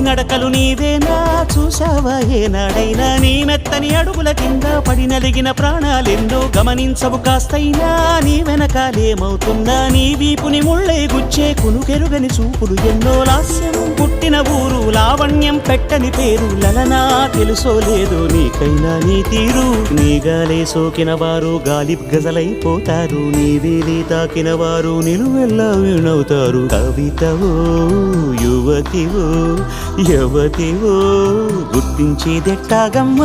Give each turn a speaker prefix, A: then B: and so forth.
A: నడకలు నీవేనా చూసావా ఏనాడైనా నీ మెత్తని అడుగుల కింద పడి నలిగిన ప్రాణాలెన్నో గమనించవు కాస్తైనా నీ వెనకాలేమవుతున్నా నీ వీపుని ముళ్ళై గుచ్చే కునుకెరుగని చూపులు ఎన్నో లాస్యం పుట్టిన ఊరు లావణ్యం పెట్టని పేరు లలనా తెలుసో లేదో నీకైనా నీ తీరు నీ గాలే సోకిన వారు గాలి గజలైపోతారు నీ వేలి తాకిన వారు నిలువెల్లా వినవుతారు కవితవో యువతివో యవతివో గుర్తించేదెట్టాగమ్మ